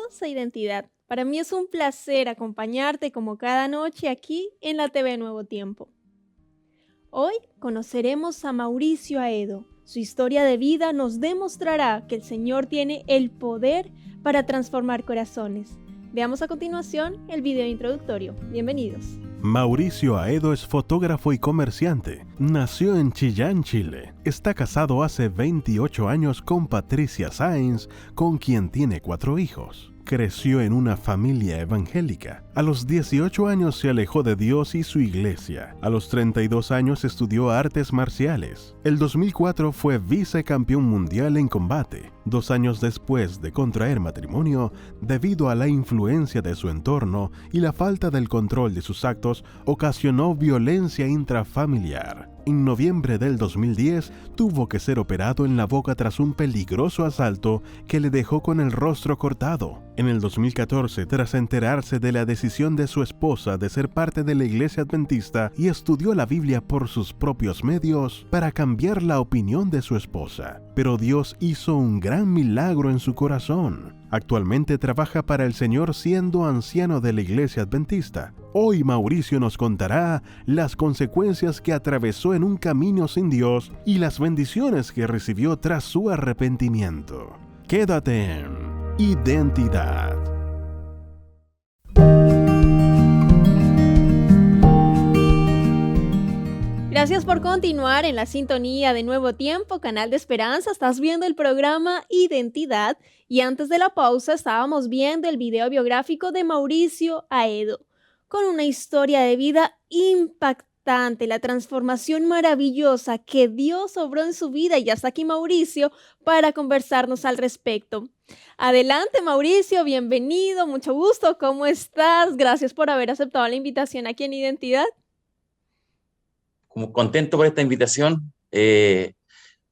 Bienvenidos a Identidad. Para mí es un placer acompañarte como cada noche aquí en la TV Nuevo Tiempo. Hoy conoceremos a Mauricio Aedo. Su historia de vida nos demostrará que el Señor tiene el poder para transformar corazones. Veamos a continuación el video introductorio. Bienvenidos. Mauricio Aedo es fotógrafo y comerciante. Nació en Chillán, Chile. Está casado hace 28 años con Patricia Sáenz, con quien tiene 4 hijos. Creció en una familia evangélica. A los 18 años se alejó de Dios y su iglesia. A los 32 años estudió artes marciales. El 2004 fue vicecampeón mundial en combate. 2 años después de contraer matrimonio, debido a la influencia de su entorno y la falta del control de sus actos, ocasionó violencia intrafamiliar. En noviembre del 2010 tuvo que ser operado en la boca tras un peligroso asalto que le dejó con el rostro cortado. En el 2014, tras enterarse de la decisión de su esposa de ser parte de la iglesia adventista y estudió la Biblia por sus propios medios para cambiar la opinión de su esposa. Pero Dios hizo un gran milagro en su corazón. Actualmente trabaja para el Señor siendo anciano de la iglesia adventista. Hoy Mauricio nos contará las consecuencias que atravesó en un camino sin Dios y las bendiciones que recibió tras su arrepentimiento. Quédate en Identidad. Gracias por continuar en la sintonía de Nuevo Tiempo, canal de esperanza. Estás viendo el programa Identidad y antes de la pausa estábamos viendo el video biográfico de Mauricio Aedo, con una historia de vida impactante, la transformación maravillosa que Dios obró en su vida. Y ya está aquí Mauricio para conversarnos al respecto. Adelante Mauricio, bienvenido, mucho gusto, ¿cómo estás? Gracias por haber aceptado la invitación aquí en Identidad. Como contento por esta invitación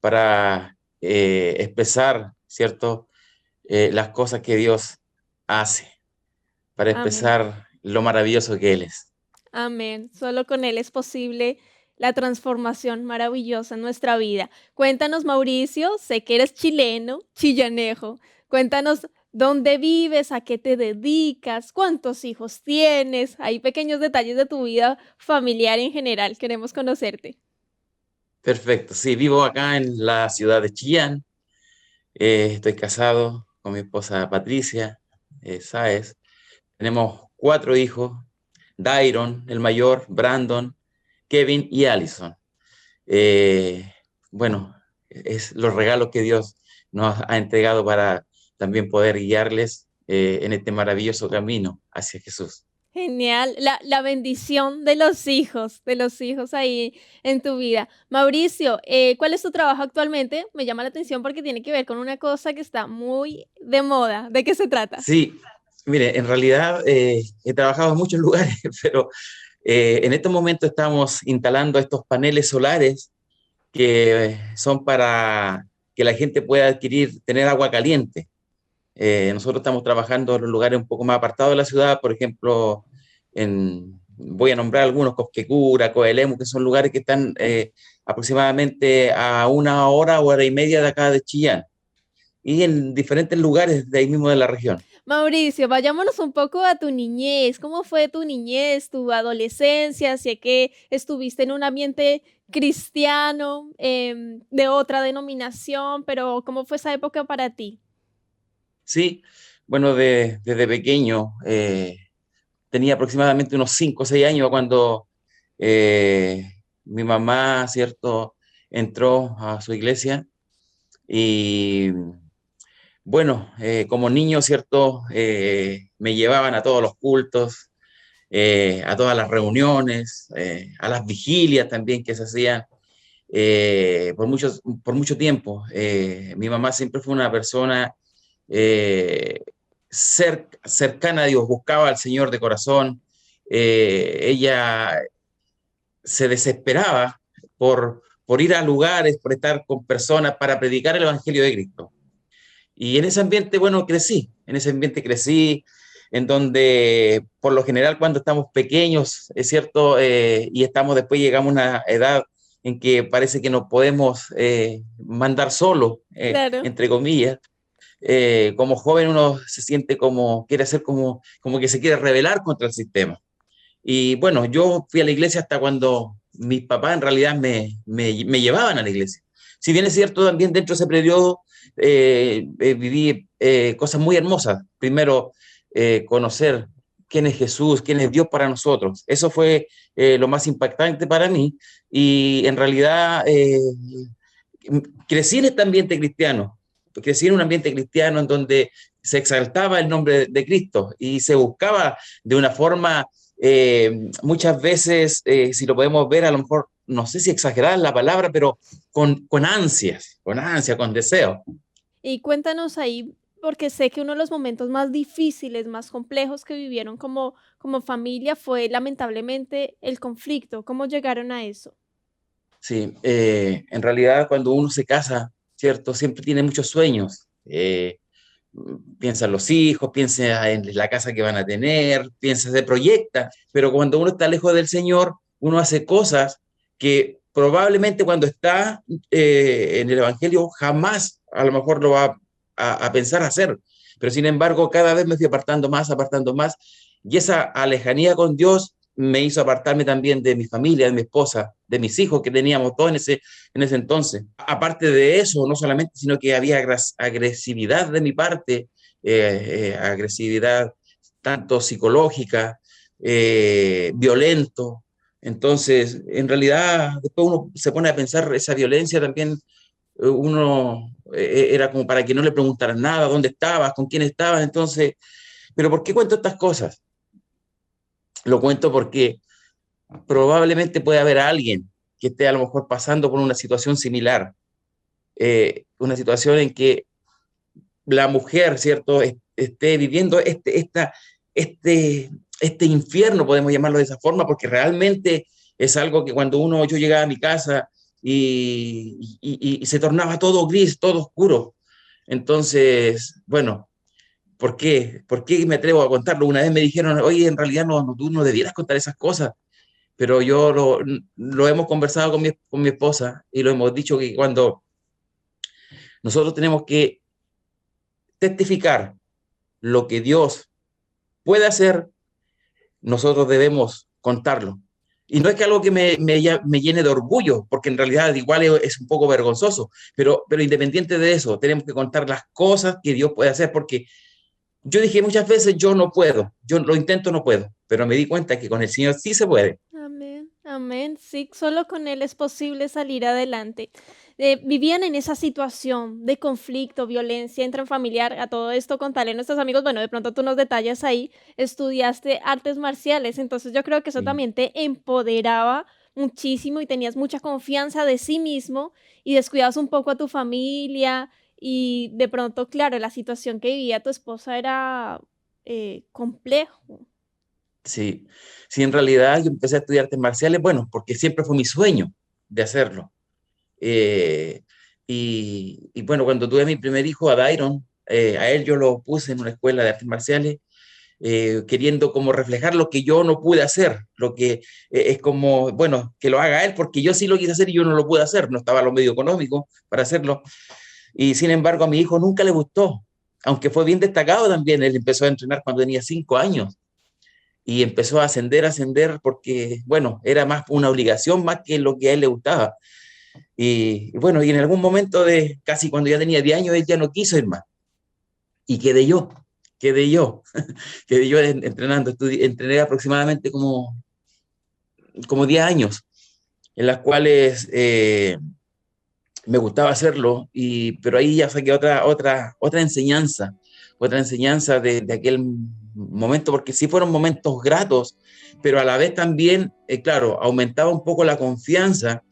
para expresar, ¿cierto? Las cosas que Dios hace, para Amén. expresar lo maravilloso que Él es. Amén. Solo con Él es posible la transformación maravillosa en nuestra vida. Cuéntanos, Mauricio, sé que eres chileno, chillanejo. Cuéntanos dónde vives, a qué te dedicas, cuántos hijos tienes. Hay pequeños detalles de tu vida familiar en general. Queremos conocerte. Perfecto. Sí, vivo acá en la ciudad de Chillán. Estoy casado con mi esposa Patricia Sáez. Tenemos 4 hijos: Dairon, el mayor, Brandon, Kevin y Allison. Bueno, es los regalos que Dios nos ha entregado para también poder guiarles en este maravilloso camino hacia Jesús. Genial, la bendición de los hijos ahí en tu vida. Mauricio, ¿cuál es tu trabajo actualmente? Me llama la atención porque tiene que ver con una cosa que está muy de moda. ¿De qué se trata? Sí, mire, en realidad he trabajado en muchos lugares, pero en estos momentos estamos instalando estos paneles solares que son para que la gente pueda tener agua caliente. Nosotros estamos trabajando en los lugares un poco más apartados de la ciudad, por ejemplo, voy a nombrar algunos: Cosquecura, Coelemu, que son lugares que están aproximadamente a 1 hora y media de acá de Chillán, y en diferentes lugares de ahí mismo de la región. Mauricio, vayámonos un poco a tu niñez. ¿Cómo fue tu niñez, tu adolescencia? Sé que estuviste en un ambiente cristiano, de otra denominación, pero ¿cómo fue esa época para ti? Sí, bueno, desde pequeño, tenía aproximadamente unos 5 o 6 años cuando mi mamá, ¿cierto?, entró a su iglesia. Y bueno, como niño, ¿cierto?, me llevaban a todos los cultos, a todas las reuniones, a las vigilias también que se hacían por mucho tiempo. Mi mamá siempre fue una persona eh, cercana a Dios, buscaba al Señor de corazón. Ella se desesperaba por ir a lugares, por estar con personas, para predicar el Evangelio de Cristo. Y en ese ambiente, bueno, crecí, en donde, por lo general, cuando estamos pequeños, es cierto, y llegamos a una edad en que parece que nos podemos mandar solo, Claro. entre comillas. como joven uno se siente como, quiere hacer como que se quiere rebelar contra el sistema. Y bueno, yo fui a la iglesia hasta cuando mis papás en realidad me llevaban a la iglesia. Si bien es cierto, también dentro de ese periodo viví cosas muy hermosas. Primero, conocer quién es Jesús, quién es Dios para nosotros. Eso fue lo más impactante para mí. Y en realidad crecí en este ambiente cristiano. Crecí en un ambiente cristiano en donde se exaltaba el nombre de Cristo y se buscaba de una forma, muchas veces, si lo podemos ver, a lo mejor, no sé si exagerar la palabra, pero con ansias, con deseo. Y cuéntanos ahí, porque sé que uno de los momentos más difíciles, más complejos que vivieron como familia fue lamentablemente el conflicto. ¿Cómo llegaron a eso? Sí, en realidad cuando uno se casa, ¿cierto? Siempre tiene muchos sueños. Piensa en los hijos, piensa en la casa que van a tener, piensa, se proyecta, pero cuando uno está lejos del Señor, uno hace cosas que probablemente cuando está en el Evangelio jamás a lo mejor lo va a pensar hacer, pero sin embargo cada vez me fui apartando más, y esa lejanía con Dios me hizo apartarme también de mi familia, de mi esposa, de mis hijos que teníamos todos en ese entonces. Aparte de eso, no solamente, sino que había agresividad de mi parte, agresividad tanto psicológica, violento. Entonces, en realidad, después uno se pone a pensar esa violencia también, uno era como para que no le preguntaran nada, dónde estabas, con quién estabas. Entonces, pero ¿por qué cuento estas cosas? Lo cuento porque probablemente puede haber alguien que esté a lo mejor pasando por una situación similar, una situación en que la mujer, ¿cierto?, esté viviendo este, este infierno, podemos llamarlo de esa forma, porque realmente es algo que cuando yo llegaba a mi casa y se tornaba todo gris, todo oscuro. Entonces, bueno, ¿por qué? ¿Por qué me atrevo a contarlo? Una vez me dijeron, oye, en realidad tú no debieras contar esas cosas, pero yo lo hemos conversado con mi esposa y lo hemos dicho que cuando nosotros tenemos que testificar lo que Dios puede hacer, nosotros debemos contarlo. Y no es que algo que me llene de orgullo, porque en realidad igual es un poco vergonzoso, pero independiente de eso, tenemos que contar las cosas que Dios puede hacer, porque yo dije muchas veces, yo no puedo, yo lo intento, no puedo, pero me di cuenta que con el Señor sí se puede. Amén, amén. Sí, solo con Él es posible salir adelante. Vivían en esa situación de conflicto, violencia intrafamiliar. A todo esto, contarle a nuestros amigos, bueno, de pronto tú nos detallas ahí, estudiaste artes marciales, entonces yo creo que eso Sí. también te empoderaba muchísimo y tenías mucha confianza de sí mismo y descuidabas un poco a tu familia y de pronto, claro, la situación que vivía tu esposa era complejo. Sí, sí, en realidad yo empecé a estudiar artes marciales, bueno, porque siempre fue mi sueño de hacerlo. Eh, y bueno, cuando tuve a mi primer hijo, a Dairon, a él yo lo puse en una escuela de artes marciales, queriendo como reflejar lo que yo no pude hacer, lo que es como, bueno, que lo haga él, porque yo sí lo quise hacer y yo no lo pude hacer, no estaba lo medio económico para hacerlo. Y sin embargo, a mi hijo nunca le gustó, aunque fue bien destacado también. Él empezó a entrenar cuando tenía 5 años y empezó a ascender porque, bueno, era más una obligación más que lo que a él le gustaba. Y bueno, y en algún momento de casi cuando ya tenía 10 años, él ya no quiso ir más. Y quedé yo, quedé yo entrenando. Entrené aproximadamente como 10 años, en las cuales me gustaba hacerlo, pero ahí ya saqué otra enseñanza de aquel momento, porque sí fueron momentos gratos, pero a la vez también, claro, aumentaba un poco la confianza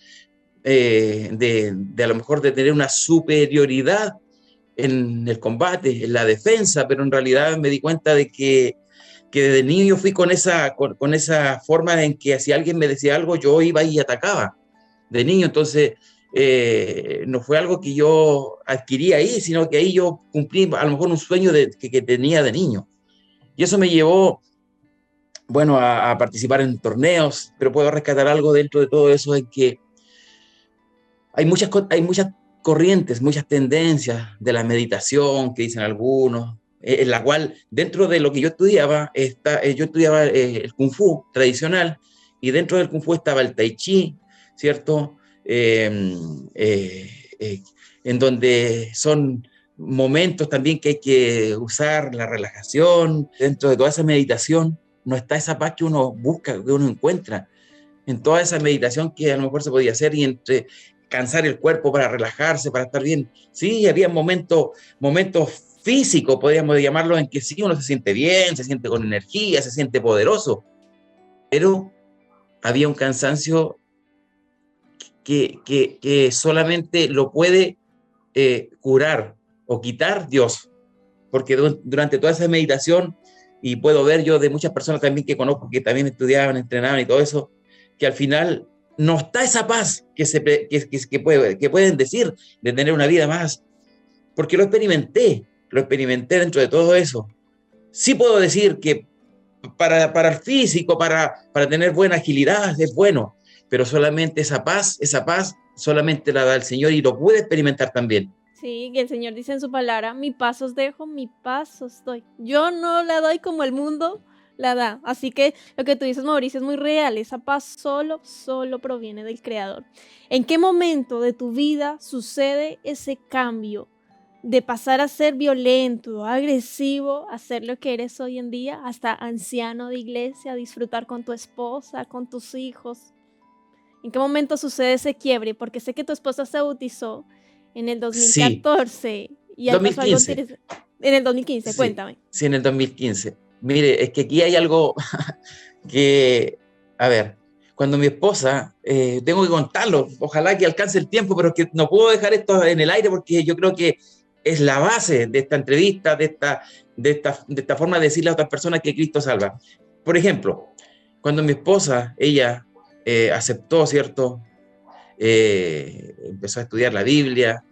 de a lo mejor de tener una superioridad en el combate, en la defensa, pero en realidad me di cuenta de que desde niño fui con esa forma en que si alguien me decía algo, yo iba y atacaba de niño. Entonces, no fue algo que yo adquirí ahí, sino que ahí yo cumplí a lo mejor un sueño que tenía de niño. Y eso me llevó, bueno, a participar en torneos, pero puedo rescatar algo dentro de todo eso, en que hay muchas corrientes, muchas tendencias de la meditación que dicen algunos, en la cual dentro de lo que yo estudiaba, yo estudiaba el Kung Fu tradicional, y dentro del Kung Fu estaba el Tai Chi, ¿cierto? En donde son momentos también que hay que usar la relajación. Dentro de toda esa meditación no está esa paz que uno busca, que uno encuentra. En toda esa meditación que a lo mejor se podía hacer, y entre cansar el cuerpo para relajarse, para estar bien. Sí, había momentos físicos, podríamos llamarlo, en que sí, uno se siente bien, se siente con energía, se siente poderoso, pero había un cansancio que solamente lo puede curar o quitar Dios, porque durante toda esa meditación, y puedo ver yo de muchas personas también que conozco que también estudiaban, entrenaban y todo eso, que al final no está esa paz que pueden decir de tener una vida más, porque lo experimenté dentro de todo eso. Sí puedo decir que para el físico, para tener buena agilidad, es bueno, pero solamente esa paz solamente la da el Señor, y lo pude experimentar también. Sí, que el Señor dice en su palabra, mi paz os dejo, mi paz os doy. Yo no la doy como el mundo la da. Así que lo que tú dices, Mauricio, es muy real. Esa paz solo proviene del Creador. ¿En qué momento de tu vida sucede ese cambio de pasar a ser violento, agresivo, a ser lo que eres hoy en día, hasta anciano de iglesia, disfrutar con tu esposa, con tus hijos? ¿En qué momento sucede ese quiebre? Porque sé que tu esposa se bautizó en el Sí, 2014 y ahí pasó algo 2015. interesante. En el 2015, Sí, cuéntame. sí, en el 2015. Mire, es que aquí hay algo que, a ver, cuando mi esposa, tengo que contarlo, ojalá que alcance el tiempo, pero que no puedo dejar esto en el aire, porque yo creo que es la base de esta entrevista, de esta forma de decirle a otras personas que Cristo salva. Por ejemplo, cuando mi esposa, ella aceptó, ¿cierto? Empezó a estudiar la Biblia,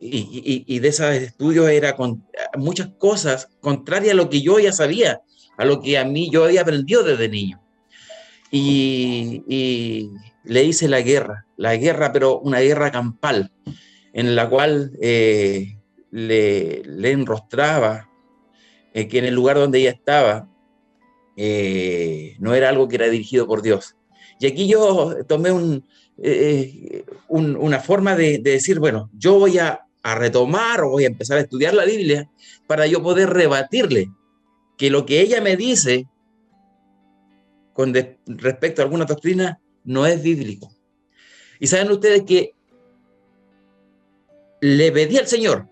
y de esos estudios era con muchas cosas contrarias a lo que yo ya sabía, a lo que a mí yo había aprendido desde niño. Y le hice la guerra, pero una guerra campal, en la cual le enrostraba que en el lugar donde ella estaba no era algo que era dirigido por Dios. Y aquí yo tomé una forma de decir, bueno, yo voy a retomar o voy a empezar a estudiar la Biblia para yo poder rebatirle que lo que ella me dice respecto a alguna doctrina no es bíblico. Y saben ustedes que le pedí al Señor,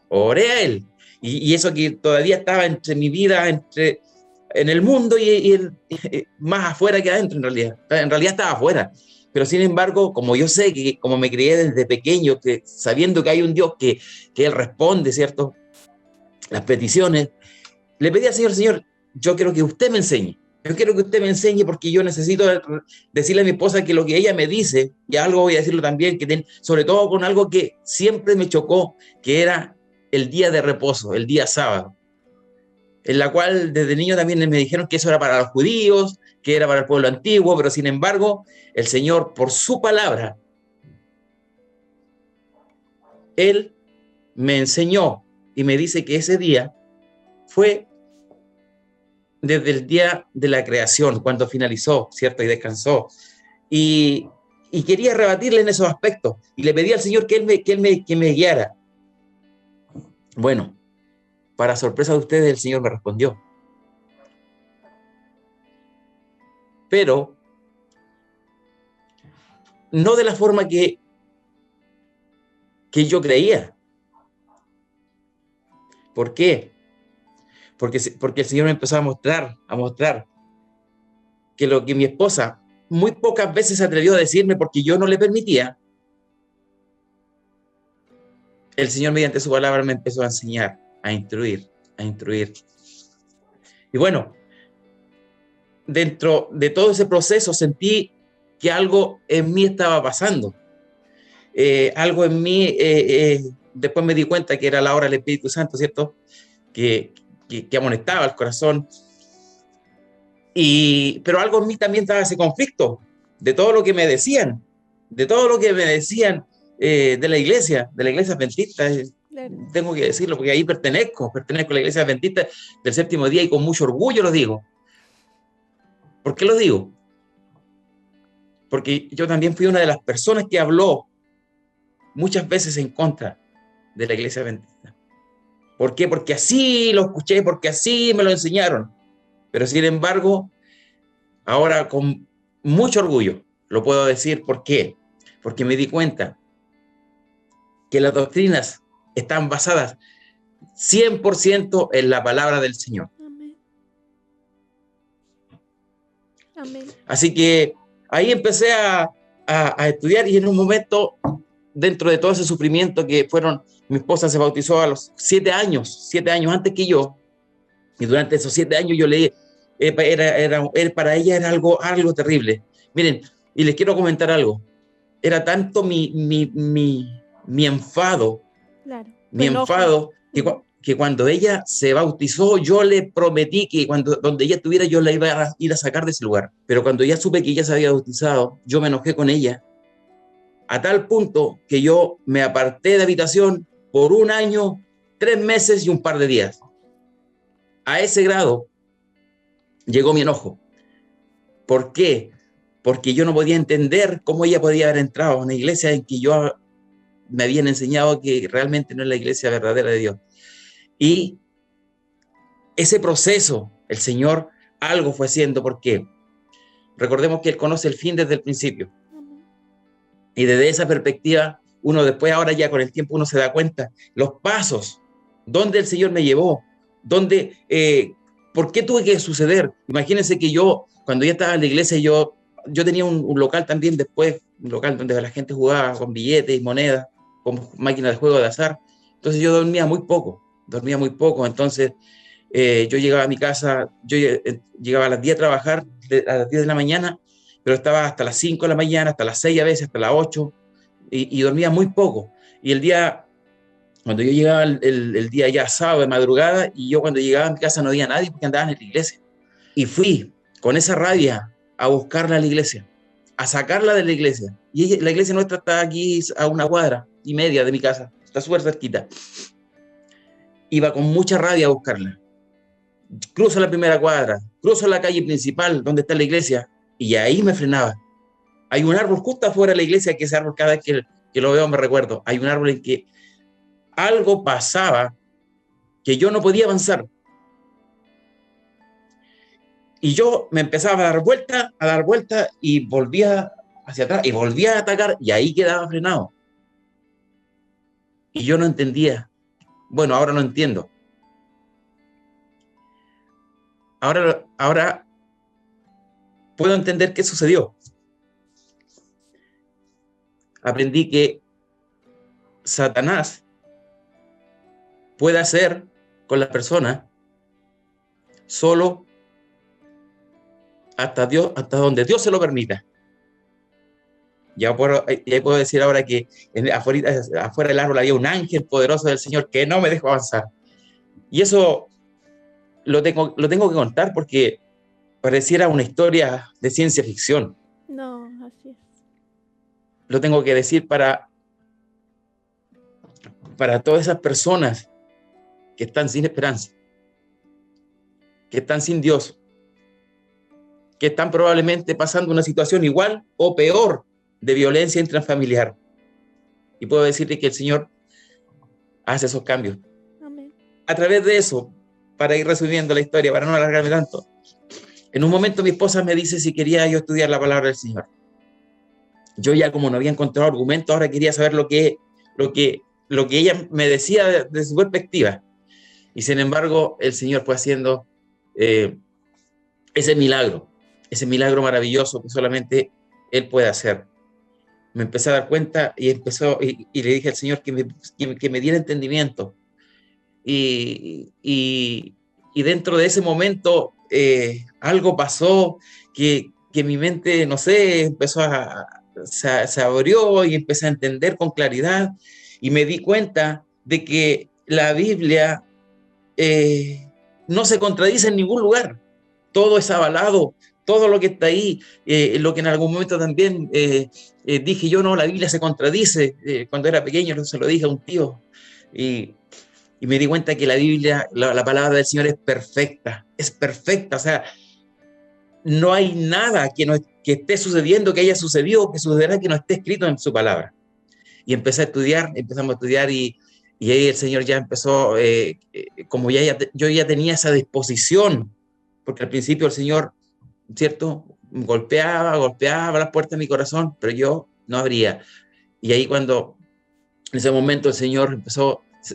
oré a Él, y eso que todavía estaba entre mi vida, en el mundo y más afuera que adentro, en realidad estaba afuera, pero sin embargo, como yo sé, que como me crié desde pequeño, que sabiendo que hay un Dios que Él responde, ¿cierto?, las peticiones, le pedí al Señor, yo quiero que usted me enseñe. Yo quiero que usted me enseñe, porque yo necesito decirle a mi esposa que lo que ella me dice, y algo voy a decirlo también, sobre todo con algo que siempre me chocó, que era el día de reposo, el día sábado, en la cual desde niño también me dijeron que eso era para los judíos, que era para el pueblo antiguo, pero sin embargo, el Señor, por su palabra, Él me enseñó y me dice que ese día fue desde el día de la creación, cuando finalizó, ¿cierto? Y descansó. Y quería rebatirle en esos aspectos. Y le pedí al Señor que me guiara. Bueno, para sorpresa de ustedes, el Señor me respondió. Pero no de la forma que yo creía. ¿Por qué? Porque el Señor me empezó a mostrar que lo que mi esposa muy pocas veces se atrevió a decirme, porque yo no le permitía, el Señor mediante su palabra me empezó a enseñar, a instruir. Y bueno, dentro de todo ese proceso sentí que algo en mí estaba pasando. Algo en mí, después me di cuenta que era la obra del Espíritu Santo, ¿cierto? Que amonestaba el corazón. Pero algo en mí también estaba ese conflicto de todo lo que me decían, de todo lo que me decían de la iglesia adventista. Claro. Tengo que decirlo porque ahí pertenezco a la iglesia adventista del séptimo día y con mucho orgullo lo digo. ¿Por qué lo digo? Porque yo también fui una de las personas que habló muchas veces en contra de la iglesia adventista. ¿Por qué? Porque así lo escuché, porque así me lo enseñaron. Pero sin embargo, ahora con mucho orgullo lo puedo decir. ¿Por qué? Porque me di cuenta que las doctrinas están basadas 100% en la palabra del Señor. Amén. Amén. Así que ahí empecé a estudiar y en un momento, dentro de todo ese sufrimiento que fueron, mi esposa se bautizó a los 7 años antes que yo, y durante esos 7 años yo leí, para ella era algo terrible. Miren, y les quiero comentar algo, era tanto mi enfado, Claro. mi enfado, que cuando ella se bautizó, yo le prometí que donde ella estuviera, yo la iba a ir a sacar de ese lugar. Pero cuando ya supe que ella se había bautizado, yo me enojé con ella, a tal punto que yo me aparté de habitación por 1 año, 3 meses y un par de días. A ese grado llegó mi enojo. ¿Por qué? Porque yo no podía entender cómo ella podía haber entrado a una iglesia en que yo me habían enseñado que realmente no es la iglesia verdadera de Dios. Y ese proceso, el Señor algo fue haciendo. ¿Por qué? Recordemos que Él conoce el fin desde el principio. Y desde esa perspectiva, uno después, ahora ya con el tiempo, uno se da cuenta los pasos, dónde el Señor me llevó, por qué tuve que suceder. Imagínense que yo, cuando ya estaba en la iglesia, yo tenía un local también después, un local donde la gente jugaba con billetes y monedas, con máquinas de juego de azar. Entonces yo dormía muy poco. Entonces yo llegaba a mi casa, llegaba a las 10 a trabajar, a las 10 de la mañana, pero estaba hasta las 5 de la mañana, hasta las 6 a veces, hasta las 8, y dormía muy poco. Y el día, cuando yo llegaba el día ya sábado de madrugada, y yo cuando llegaba a mi casa no había nadie porque andaban en la iglesia. Y fui con esa rabia a buscarla a la iglesia, a sacarla de la iglesia. Y la iglesia nuestra está aquí a 1,5 cuadras de mi casa, está súper cerquita. Iba con mucha rabia a buscarla. Cruzo la primera cuadra, cruzo la calle principal donde está la iglesia, y ahí me frenaba. Hay un árbol justo afuera de la iglesia, que ese árbol cada vez que lo veo me recuerdo. Hay un árbol en que algo pasaba que yo no podía avanzar. Y yo me empezaba a dar vuelta y volvía hacia atrás y volvía a atacar, y ahí quedaba frenado. Y yo no entendía. Bueno, ahora no entiendo. Ahora puedo entender qué sucedió. Aprendí que Satanás puede hacer con las personas solo hasta donde Dios se lo permita. Ya puedo decir ahora que afuera del árbol había un ángel poderoso del Señor que no me dejó avanzar. Y eso lo tengo que contar porque pareciera una historia de ciencia ficción. No, así es. Lo tengo que decir para todas esas personas que están sin esperanza, que están sin Dios, que están probablemente pasando una situación igual o peor de violencia intrafamiliar. Y puedo decirte que el Señor hace esos cambios. Amén. A través de eso, para ir resumiendo la historia, para no alargarme tanto, en un momento mi esposa me dice si quería yo estudiar la palabra del Señor. Yo ya, como no había encontrado argumentos, ahora quería saber lo que ella me decía de su perspectiva. Y sin embargo, el Señor fue haciendo ese milagro maravilloso que solamente Él puede hacer. Me empecé a dar cuenta y le dije al Señor que me diera entendimiento. Y dentro de ese momento algo pasó que mi mente, no sé, se abrió y empecé a entender con claridad, y me di cuenta de que la Biblia no se contradice en ningún lugar. Todo es avalado todo lo que está ahí, lo que en algún momento también dije yo, no, la Biblia se contradice. Cuando era pequeño se lo dije a un tío y me di cuenta que la Biblia, la palabra del Señor es perfecta, o sea, no hay nada que esté sucediendo, que haya sucedido, que sucederá, que no esté escrito en su palabra. Y empezamos a estudiar y ahí el Señor ya empezó, como yo ya tenía esa disposición, porque al principio el Señor, ¿cierto? Golpeaba las puertas de mi corazón, pero yo no abría. Y ahí cuando, en ese momento el Señor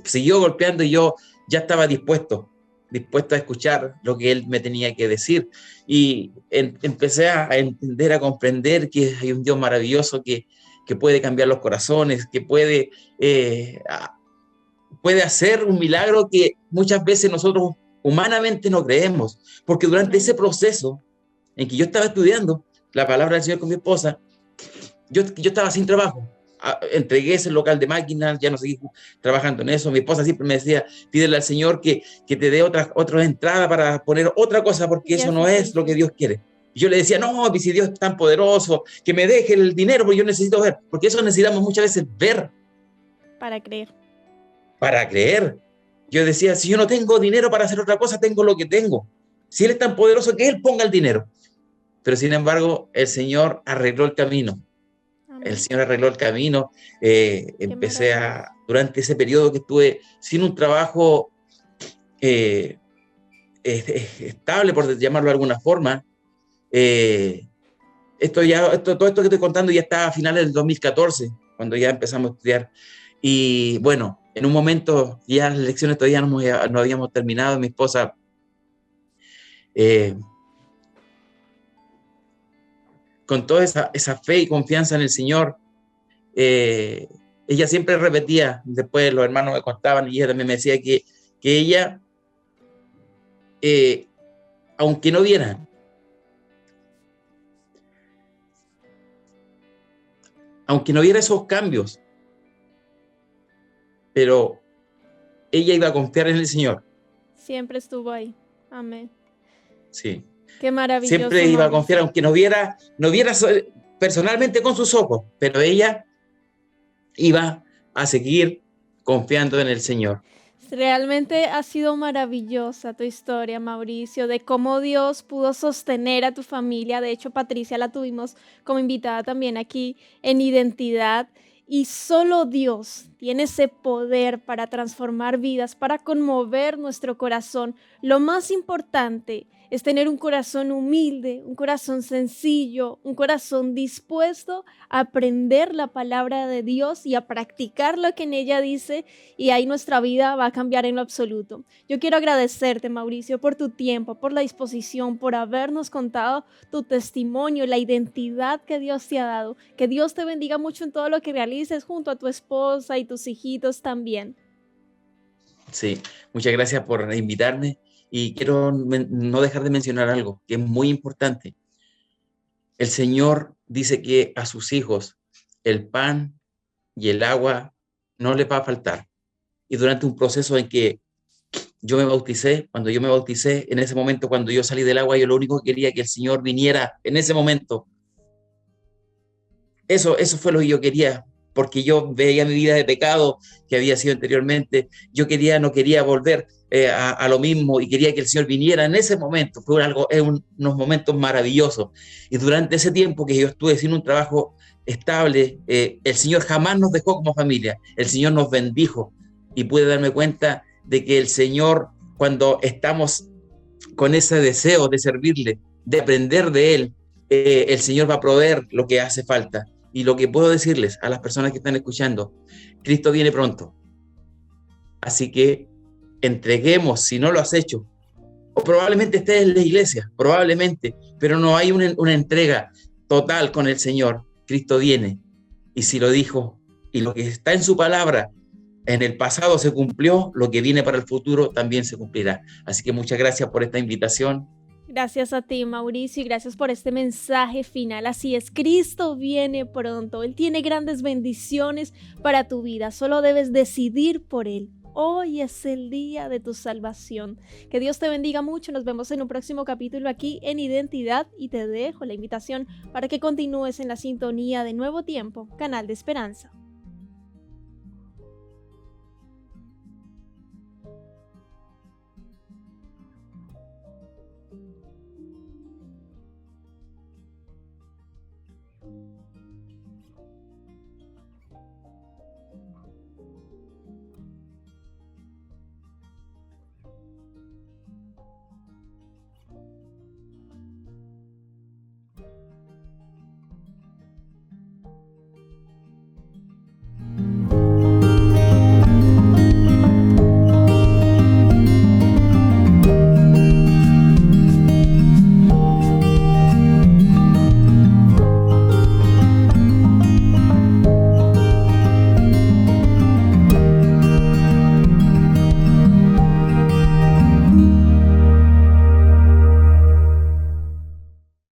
siguió golpeando y yo ya estaba dispuesto a escuchar lo que Él me tenía que decir. Y empecé a entender, a comprender que hay un Dios maravilloso que puede cambiar los corazones, que puede hacer un milagro que muchas veces nosotros humanamente no creemos, porque durante ese proceso en que yo estaba estudiando la palabra del Señor con mi esposa, yo estaba sin trabajo. Entregué ese local de máquinas, ya no seguí trabajando en eso. Mi esposa siempre me decía, pídele al Señor que te dé otra entrada para poner otra cosa, porque eso no es lo que Dios quiere. Y yo le decía, no, si Dios es tan poderoso, que me deje el dinero, porque yo necesito ver, porque eso necesitamos muchas veces ver. Para creer. Para creer. Yo decía, si yo no tengo dinero para hacer otra cosa, tengo lo que tengo. Si Él es tan poderoso, que Él ponga el dinero. Pero sin embargo, el Señor arregló el camino. Amén. El Señor arregló el camino. Empecé durante ese periodo que estuve sin un trabajo estable, por llamarlo de alguna forma. Todo esto que estoy contando ya está a finales del 2014, cuando ya empezamos a estudiar. Y bueno, en un momento ya las lecciones todavía no habíamos terminado. Mi esposa con toda esa fe y confianza en el Señor, ella siempre repetía, después los hermanos me contaban y ella también me decía que ella, aunque no viera, esos cambios, pero ella iba a confiar en el Señor. Siempre estuvo ahí. Amén. Sí. Qué maravilloso. Siempre iba a confiar, aunque no viera personalmente con sus ojos, pero ella iba a seguir confiando en el Señor. Realmente ha sido maravillosa tu historia, Mauricio, de cómo Dios pudo sostener a tu familia. De hecho, Patricia la tuvimos como invitada también aquí en Identidad. Y solo Dios tiene ese poder para transformar vidas, para conmover nuestro corazón. Lo más importante es tener un corazón humilde, un corazón sencillo, un corazón dispuesto a aprender la palabra de Dios y a practicar lo que en ella dice, y ahí nuestra vida va a cambiar en lo absoluto. Yo quiero agradecerte, Mauricio, por tu tiempo, por la disposición, por habernos contado tu testimonio, la identidad que Dios te ha dado. Que Dios te bendiga mucho en todo lo que realices junto a tu esposa y tus hijitos también. Sí, muchas gracias por invitarme. Y quiero no dejar de mencionar algo que es muy importante. El Señor dice que a sus hijos el pan y el agua no les va a faltar. Y durante un proceso en que cuando yo me bauticé, en ese momento, cuando yo salí del agua, yo lo único que quería que el Señor viniera en ese momento. Eso fue lo que yo quería, porque yo veía mi vida de pecado que había sido anteriormente. Yo no quería volver a lo mismo y quería que el Señor viniera en ese momento. Fue unos momentos maravillosos. Y durante ese tiempo que yo estuve sin un trabajo estable, el Señor jamás nos dejó como familia. El Señor nos bendijo y pude darme cuenta de que el Señor, cuando estamos con ese deseo de servirle, de aprender de Él, el Señor va a proveer lo que hace falta. Y lo que puedo decirles a las personas que están escuchando, Cristo viene pronto. Así que entreguemos, si no lo has hecho, o probablemente estés en la iglesia, probablemente, pero no hay una entrega total con el Señor. Cristo viene, y si lo dijo, y lo que está en su palabra, en el pasado se cumplió, lo que viene para el futuro también se cumplirá. Así que muchas gracias por esta invitación. Gracias a ti, Mauricio, y gracias por este mensaje final. Así es, Cristo viene pronto. Él tiene grandes bendiciones para tu vida. Solo debes decidir por Él. Hoy es el día de tu salvación. Que Dios te bendiga mucho. Nos vemos en un próximo capítulo aquí en Identidad y te dejo la invitación para que continúes en la sintonía de Nuevo Tiempo, Canal de Esperanza.